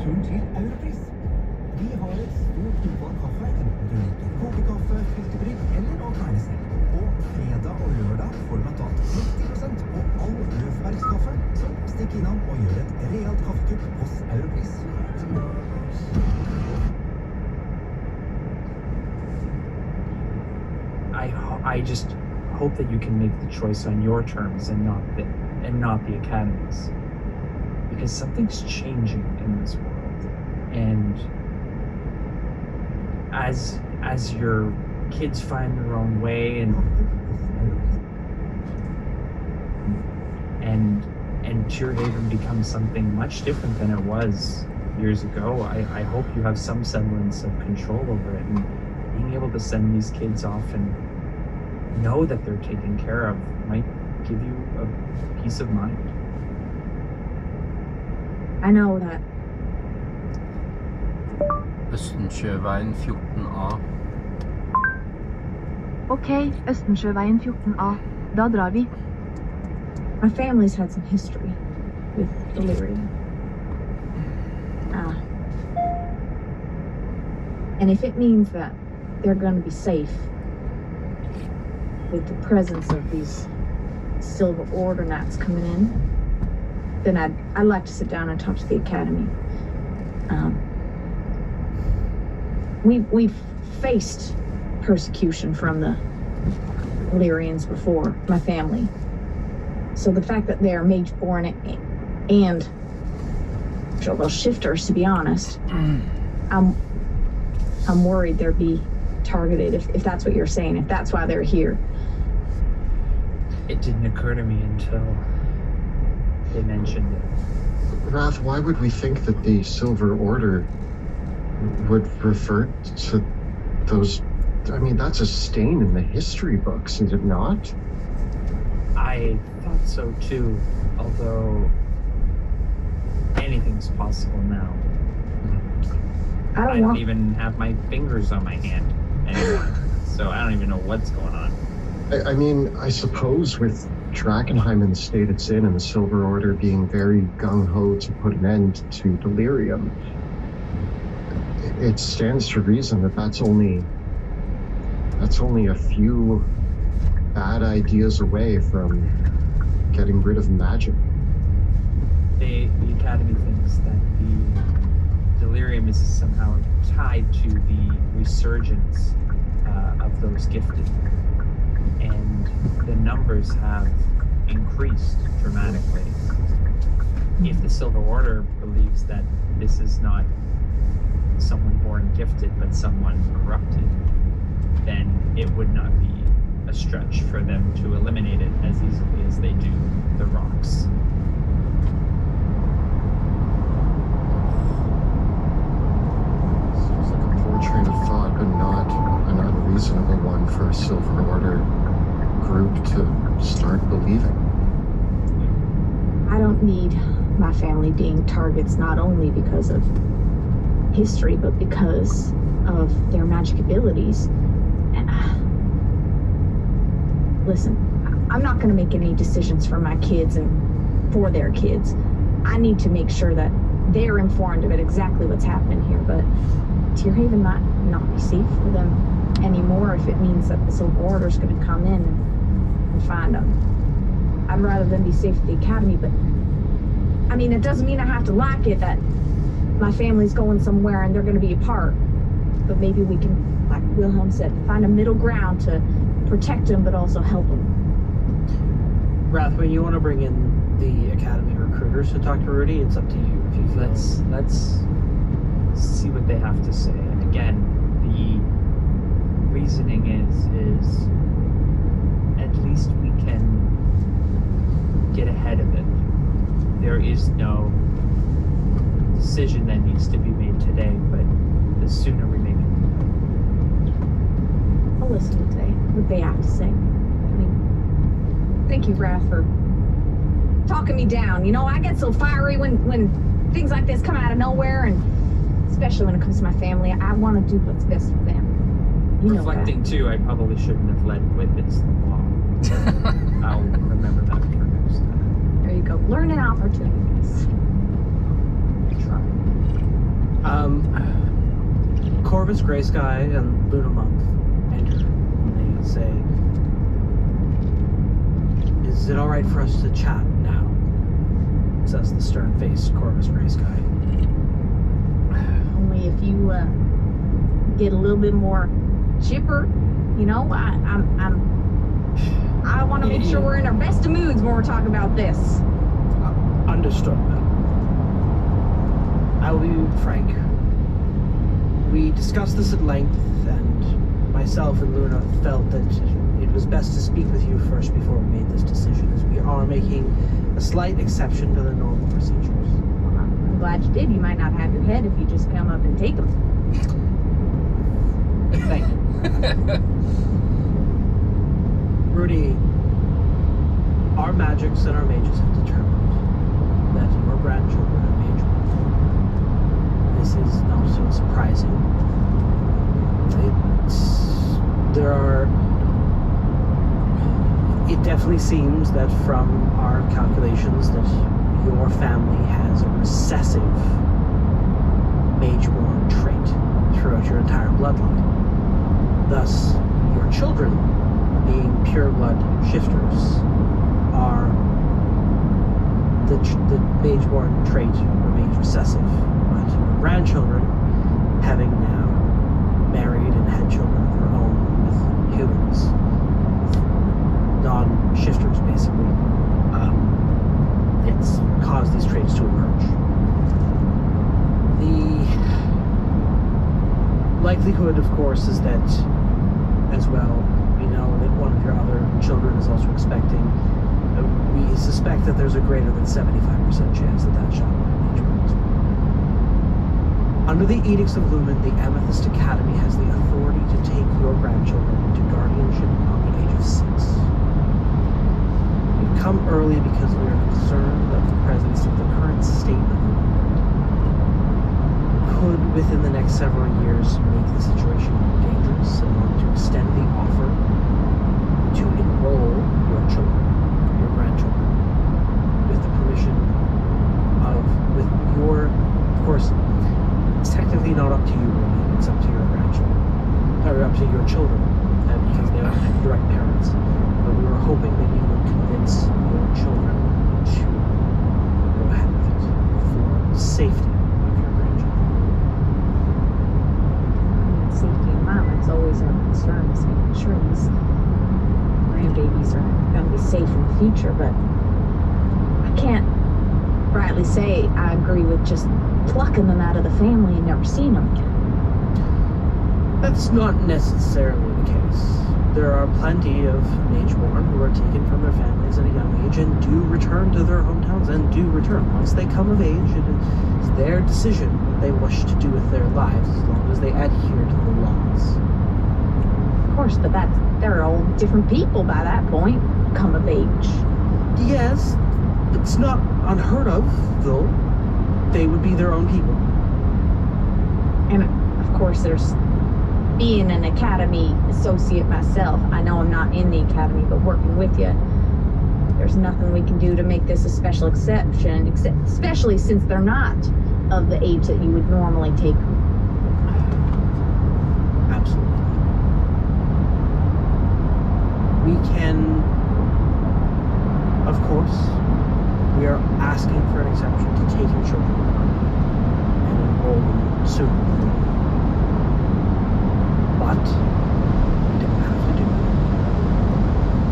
turen til Europris. Vi har et stort utvalg kaffe, enten du liker kokekaffe, filterbrygg eller å kverne selv. Og fredag og lørdag får du blant annet 90% på all løfbergskaffe, så stikk innom og gjør et realt kaffekupp hos Europris. I just hope that you can make the choice on your terms and not the Academy's, because something's changing in this world, and as your kids find their own way and Cheerhaven becomes something much different than it was years ago, I hope you have some semblance of control over it, and being able to send these kids off and know that they're taken care of might give you a peace of mind. I know that. Østensjøveien 14A. Okay, Østensjøveien 14A. Da drar vi. My family's had some history with delirium. And if it means that they're going to be safe with the presence of these Silver Order Nats coming in, then I'd like to sit down and talk to the Academy. We've faced persecution from the Illyrians before, my family. So the fact that they're Mageborn and sure, they'll shifters, to be honest, I'm worried they'll be targeted if that's what you're saying, if that's why they're here. It didn't occur to me until they mentioned it. Wrath, why would we think that the Silver Order would refer to those? I mean, that's a stain in the history books, is it not? I thought so too, although anything's possible now. I don't even have my fingers on my hand anymore, so I don't even know what's going on. I mean, I suppose with Drakenheim in the state it's in and the Silver Order being very gung-ho to put an end to delirium, it stands to reason that that's only a few bad ideas away from getting rid of magic. The Academy thinks that the delirium is somehow tied to the resurgence of those gifted, and the numbers have increased dramatically. If the Silver Order believes that this is not someone born gifted but someone corrupted, then it would not be a stretch for them to eliminate it as easily as they do the rocks. Seems like a poor train of thought, but not an unreasonable one for a Silver Order group to start believing. I don't need my family being targets not only because of history, but because of their magic abilities. And listen, I'm not going to make any decisions for my kids and for their kids. I need to make sure that they're informed of it, exactly what's happening here. But Tearhaven might not be safe for them anymore if it means that the Silver Order's going to come in and find them. I'd rather them be safe at the Academy, but I mean, it doesn't mean I have to like it that my family's going somewhere and they're going to be apart. But maybe we can, like Wilhelm said, find a middle ground to protect them, but also help them. Rathway, you want to bring in the Academy recruiters to talk to Rudy? It's up to you. If you feel. Let's see what they have to say. And again, the reasoning is at least we can get ahead of it. There is no decision that needs to be made today, but the sooner we make it, the better. I'll listen to what they have to say. I mean, thank you, Wrath, for talking me down. You know, I get so fiery when things like this come out of nowhere, and especially when it comes to my family. I want to do what's best for them. You know that. Reflecting too, I probably shouldn't have led with it's the law. I'll remember that for next time. There you go. Learning opportunities. Try. Corvus Greysky and Luna Monk enter, and they say, "Is it all right for us to chat now?" says the stern-faced Corvus Greysky. Only if you get a little bit more chipper, you know. I want to make sure we're in our best of moods when we're talking about this. Understood, madam. I will be frank. We discussed this at length, and myself and Luna felt that it was best to speak with you first before we made this decision, as we are making a slight exception to the normal procedures. Well, I'm glad you did. You might not have your head if you just come up and take them. Thank you. Rudy, our magics and our mages have determined that your grandchildren are mage. This is not so surprising. It definitely seems that from our calculations that your family has a recessive mage-born trait throughout your entire bloodline. Thus, your children, being pure-blood shifters, are the mage-born trait remains recessive, but your grandchildren, having now married and had children of their own with humans, non-shifters basically, it's caused these traits to emerge. The likelihood, of course, is that as well, we know that one of your other children is also expecting. We suspect that there's a greater than 75% chance that that child will be mage born as well. Under the Edicts of Lumen, the Amethyst Academy has the authority to take your grandchildren into guardianship on the age of 6. We've come early because we are concerned of the presence of the current state of the world. Could, within the next several years, make the situation more dangerous and want to extend the offer to enroll your children, your grandchildren, with the permission of course, it's technically not up to you, really. It's up to your grandchildren, or up to your children, because they are direct parents. But we were hoping that you would convince your children to go ahead with it for the safety of your grandchildren. Safety of mom, it's always a concern, is making sure these grandbabies are going to be safe in the future, but I can't rightly say I agree with just plucking them out of the family and never seeing them again. That's not necessarily the case. There are plenty of mageborn who are taken from their families at a young age and do return to their hometowns and do return. Once they come of age, it is their decision what they wish to do with their lives, as long as they adhere to the laws. Of course, but they're all different people by that point, come of age. Yes, it's not unheard of, though. They would be their own people. And of course, there's being an academy associate myself. I know I'm not in the academy, but working with you, there's nothing we can do to make this a special exception, especially since they're not of the age that you would normally take them. Absolutely. We can, of course, we are asking for an exception to taking children and enroll them soon. But we don't have to do that.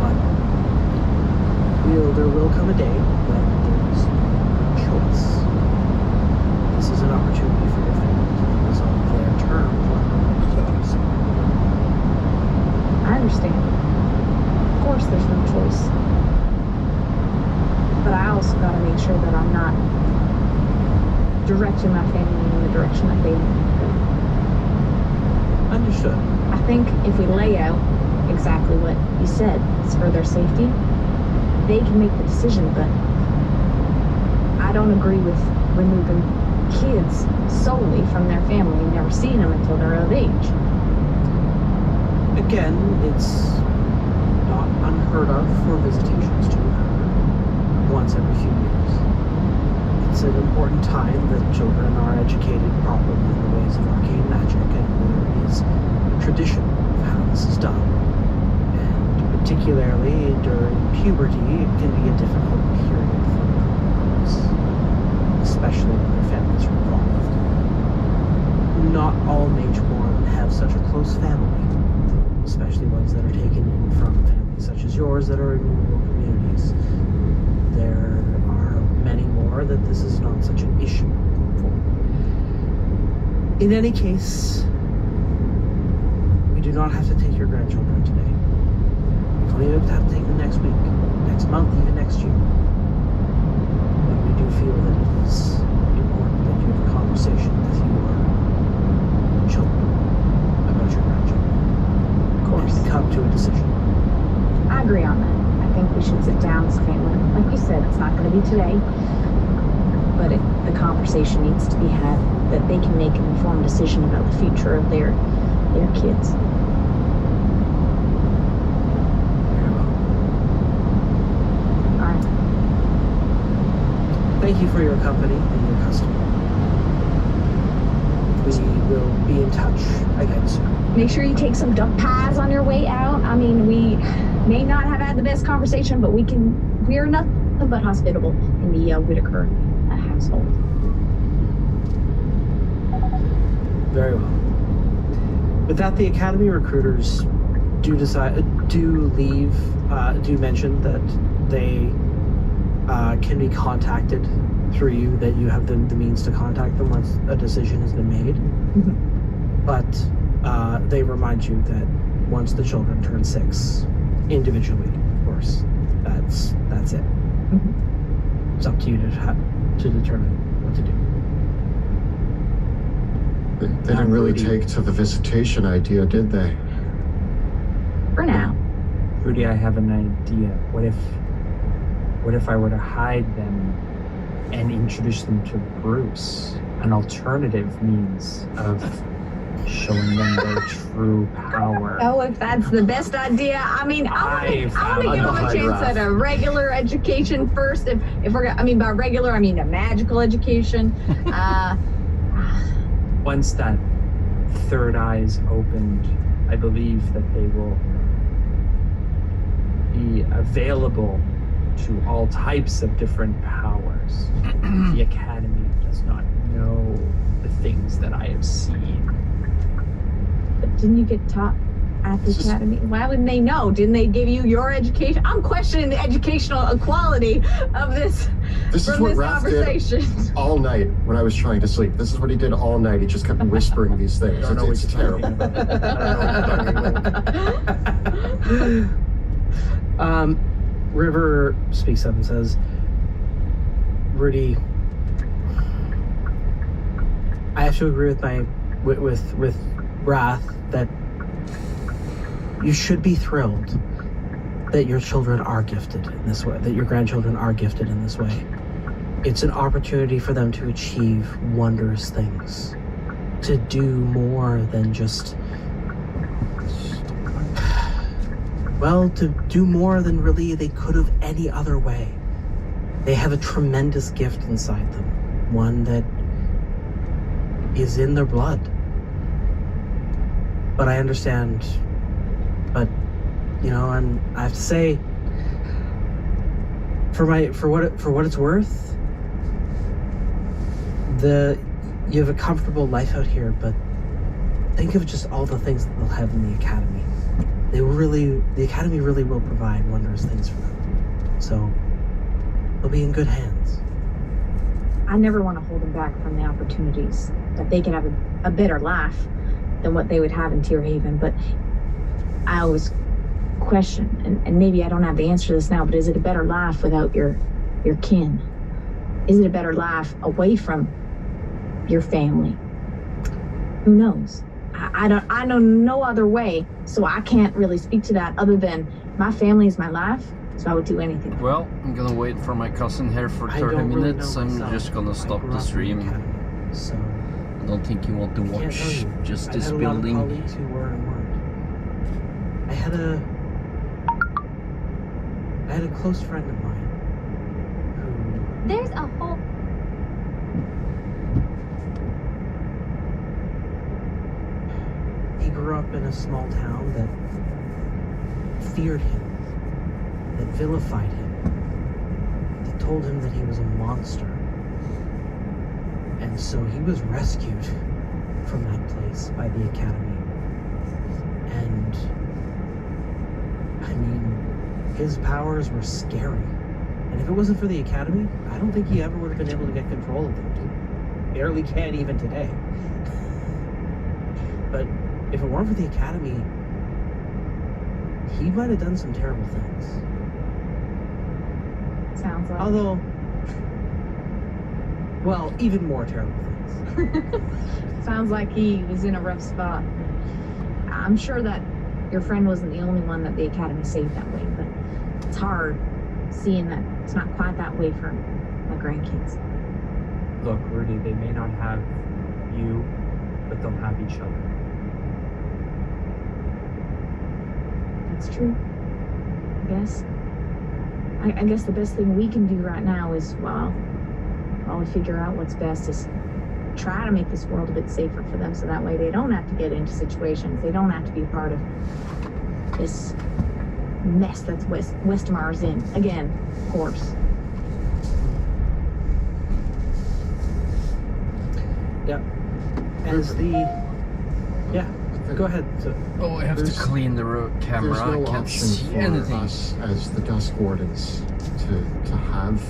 But there will come a day when there's no choice. This is an opportunity for your family to do this on their terms when they're ready to do so. I understand. Of course there's no choice. But I also gotta make sure that I'm not directing my family in the direction that they want me to go. Understood. I think if we lay out exactly what you said, it's for their safety, they can make the decision, but I don't agree with removing kids solely from their family and never seeing them until they're of age. Again, it's not unheard of for visitations to occur once every few years. It's an important time that children are educated properly in the ways of arcane magic, and we're tradition of how this is done. And particularly during puberty, it can be a difficult period for girls, especially when their families are involved. Not all mageborn have such a close family, especially ones that are taken in from families such as yours that are in rural communities. There are many more that this is not such an issue for. In any case, we do not have to take your grandchildren today. We don't even have to take them next week, next month, even next year. But we do feel that it is important that you have a conversation with your children about your grandchildren. Of course. And come to a decision. I agree on that. I think we should sit down as a family. Like you said, it's not going to be today, but the conversation needs to be had that they can make an informed decision about the future of their kids. Very well. All right. Thank you for your company and your custom. We will be in touch again soon. Make sure you take some duck pies on your way out. I mean, we may not have had the best conversation, but we are nothing but hospitable in the Whitaker household. Very well. With that, the Academy recruiters do mention that they can be contacted through you, that you have the means to contact them once a decision has been made. Mm-hmm. But they remind you that once the children turn 6, individually, of course, that's it. Mm-hmm. It's up to you to determine what to do. They didn't really take to the visitation idea, did they? For now. Rudy, I have an idea. What if I were to hide them and introduce them to Bruce? An alternative means of showing them their true power. Oh, if that's the best idea. I mean, I want to give them a chance at a regular education first. If we're, I mean, by regular, I mean a magical education. Once that third eye is opened, I believe that they will be available to all types of different powers. The Academy does not know the things that I have seen. But didn't you get taught at the Academy? Why wouldn't they know? Didn't they give you your education? I'm questioning the educational equality of this. This is what Raph did all night when I was trying to sleep. This is what he did all night. He just kept whispering these things. It's terrible. River speaks up and says, Rudy, I have to agree with Wrath that you should be thrilled that your children are gifted in this way, that your grandchildren are gifted in this way. It's an opportunity for them to achieve wondrous things, to do more than just, well, to do more than really they could have any other way. They have a tremendous gift inside them, one that is in their blood. But I understand, but, you know, and I have to say, for what it's worth, you have a comfortable life out here, but think of just all the things that they'll have in the Academy. The Academy really will provide wondrous things for them. So, they'll be in good hands. I never want to hold them back from the opportunities that they can have a better life than what they would have in Tear Haven. But I always question, and maybe I don't have the answer to this now, but is it a better life without your kin? Is it a better life away from your family? Who knows? I know no other way, so I can't really speak to that other than my family is my life, so I would do anything. Well, I'm gonna wait for my cousin here for 30 minutes. I'm just gonna stop the stream. So I don't think you want to watch just this building. I had a lot of colleagues who were and weren't. I had a close friend of mine who... There's a whole... He grew up in a small town that feared him, that vilified him, that told him that he was a monster. And so he was rescued from that place by the Academy. And, I mean, his powers were scary. And if it wasn't for the Academy, I don't think he ever would have been able to get control of them. He barely can even today. But if it weren't for the Academy, he might have done some terrible things. Sounds like. Although, well, even more terrible things. Sounds like he was in a rough spot. I'm sure that your friend wasn't the only one that the Academy saved that way, but it's hard seeing that it's not quite that way for my grandkids. Look, Rudy, they may not have you, but they'll have each other. That's true. I guess the best thing we can do right now is, while we figure out what's best, is try to make this world a bit safer for them, so that way they don't have to get into situations. They don't have to be a part of this mess that's Westmar's in. Again, of course. Yep. As the... Yeah, go ahead. So, Oh, I have to clean the camera. There's no I can't option see for anything. us as the Dusk Wardens to have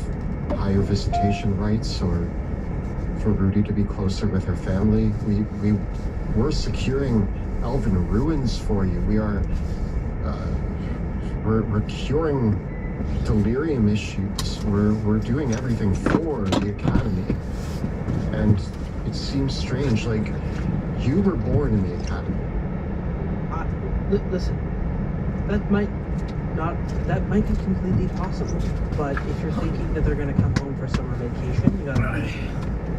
higher visitation rights, or for Rudy to be closer with her family. We're securing Elven ruins for you. We are we're curing delirium issues. We're doing everything for the Academy. And it seems strange, like, you were born in the Academy. listen, that might be completely possible, but if you're thinking that they're going to come home for summer vacation, you gotta...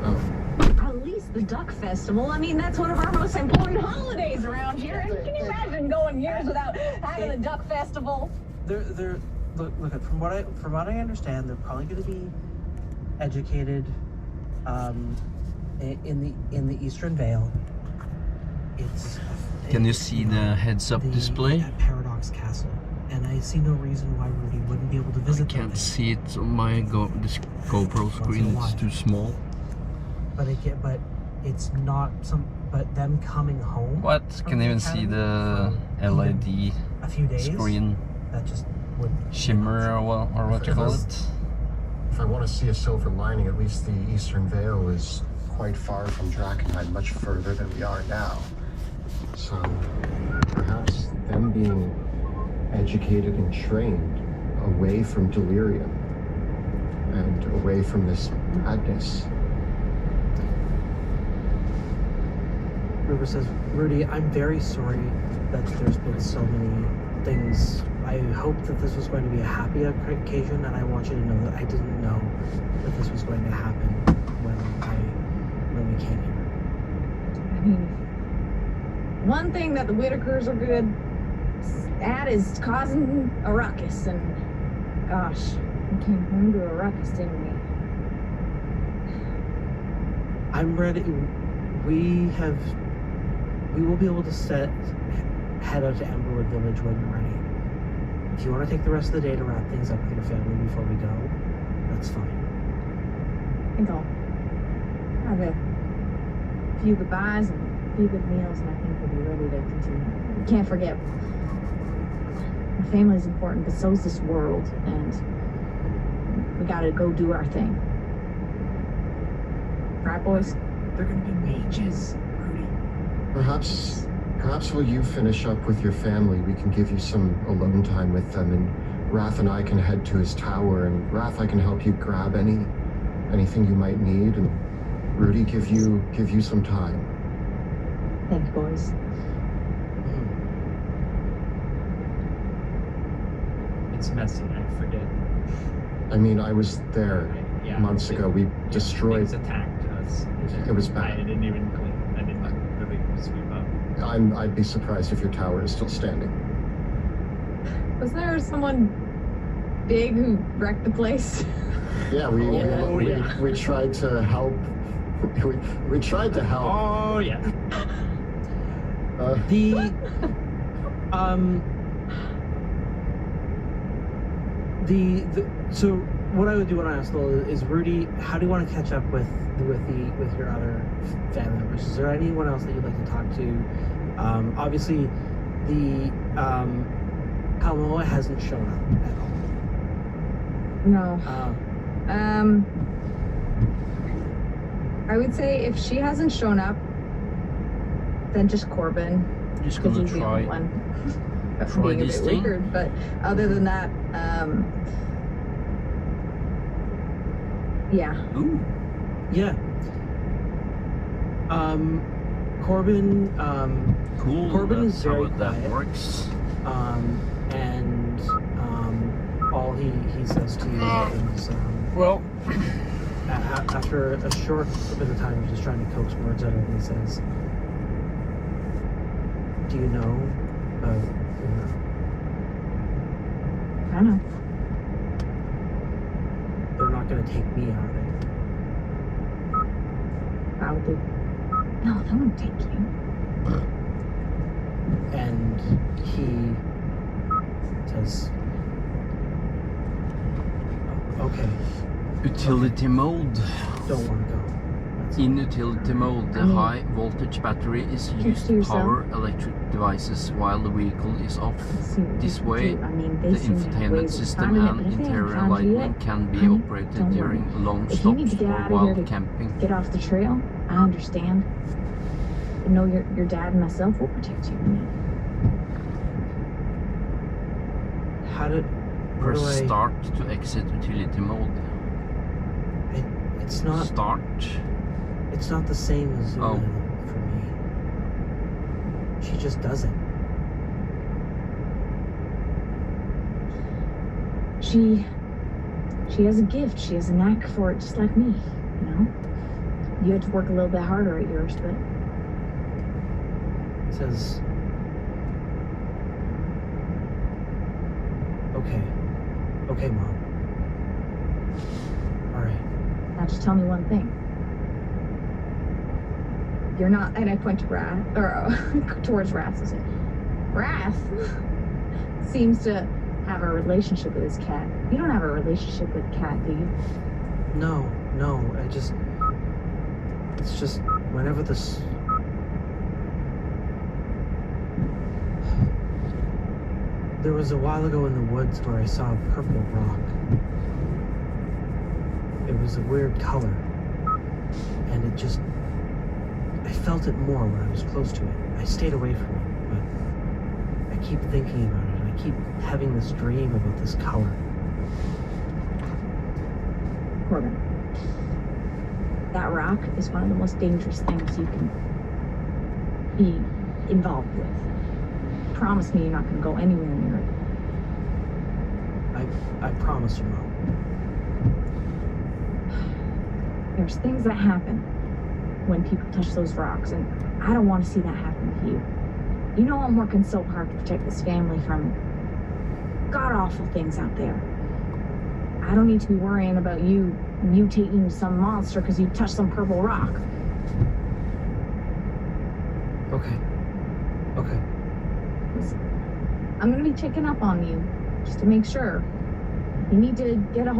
Oh. At least the Duck Festival. I mean, that's one of our most important holidays around here. Can you imagine going years without having a Duck Festival? Look, from what I understand, they're probably going to be educated in the Eastern Vale. Can you see the heads-up display? At Paradox Castle, and I see no reason why Rudy wouldn't be able to I visit. can't see it on my this GoPro screen. It's too small. But it's not some. But them coming home. What? Can even see the LED a few days screen that just would shimmer or what you call it. If I want to see a silver lining, at least the Eastern Vale is quite far from Drakenheim, much further than we are now. So perhaps them being educated and trained away from delirium and away from this madness. River says, Rudy, I'm very sorry that there's been so many things. I hoped that this was going to be a happy occasion, and I want you to know that I didn't know that this was going to happen when we came here. I mean, one thing that the Whitakers are good at is causing a ruckus, and gosh, we came home to a ruckus, didn't we? I'm ready. We will be able to head out to Amberwood Village when you're ready. If you want to take the rest of the day to wrap things up with your family before we go, that's fine. I think I'll have a few goodbyes and a few good meals, and I think we'll be ready to continue. We can't forget, my family's important, but so's this world, and we gotta go do our thing. Right, boys? They're gonna be mages, Rudy. Perhaps while you finish up with your family, we can give you some alone time with them, and Wrath and I can head to his tower, and Wrath, I can help you grab anything you might need, and Rudy, give you some time. Thanks, boys. It's messy, I forget. I mean, I was there Yeah. months ago. We destroyed. Things attacked us. It was I bad. didn't even clean. I didn't really sweep up. I'd be surprised if your tower is still standing. Was there someone big who wrecked the place? Yeah, we tried to help. We tried to help. Oh yeah. So what I would do when I ask Lola is, Rudy, how do you want to catch up with your other family members? Is there anyone else that you'd like to talk to? Obviously, the Kamoa hasn't shown up at all. No. I would say if she hasn't shown up, then just Corbin. Just Because gonna he's the only try one being a this bit thing. weird. But other than that, yeah. Ooh. Yeah. Corbin. Cool. Corbin is That's very how that quiet. works. And all he says to you is, Well, after a short bit of time, he's just trying to coax words out of him. He says, "Do you know about I know. they're not going to take me, are they?" Probably. No, they won't take you. And he says, "Okay, utility mode. don't want to go." That's In utility mode, the I mean, high voltage battery is keep used to to yourself. power electric devices while the vehicle is off. Let's see what This we can way, do. I mean, they the seem to have infotainment ways of system finding it, and but if they haven't interior found you lighting yet, can be honey, operated don't during worry. long If you need stops to get or out of here while to camping. get off the trail, I understand. You know, your dad and myself will protect you. How did? Where Press do I? start to exit utility mode. It's not. Start. It's not the same as Zuna Oh. for me. She just does it. She has a gift. She has a knack for it, just like me. You know, you had to work a little bit harder at yours, but Says, okay, Mom. All right. now just tell me one thing. You're not, and I point to Wrath, or towards Wrath, is it? Wrath seems to have a relationship with his cat. You don't have a relationship with Cat, do you? No. It's just whenever this. There was a while ago in the woods where I saw a purple rock. It was a weird color. And it just. I felt it more when I was close to it. I stayed away from it, but I keep thinking about it. I keep having this dream about this color. Corbin, that rock is one of the most dangerous things you can be involved with. Promise me you're not going to go anywhere near it. I promise you, Mom. There's things that happen when people touch those rocks, and I don't want to see that happen to you. You know I'm working so hard to protect this family from god-awful things out there. I don't need to be worrying about you mutating some monster because you touched some purple rock. Okay. Listen, I'm going to be checking up on you just to make sure. You need to get a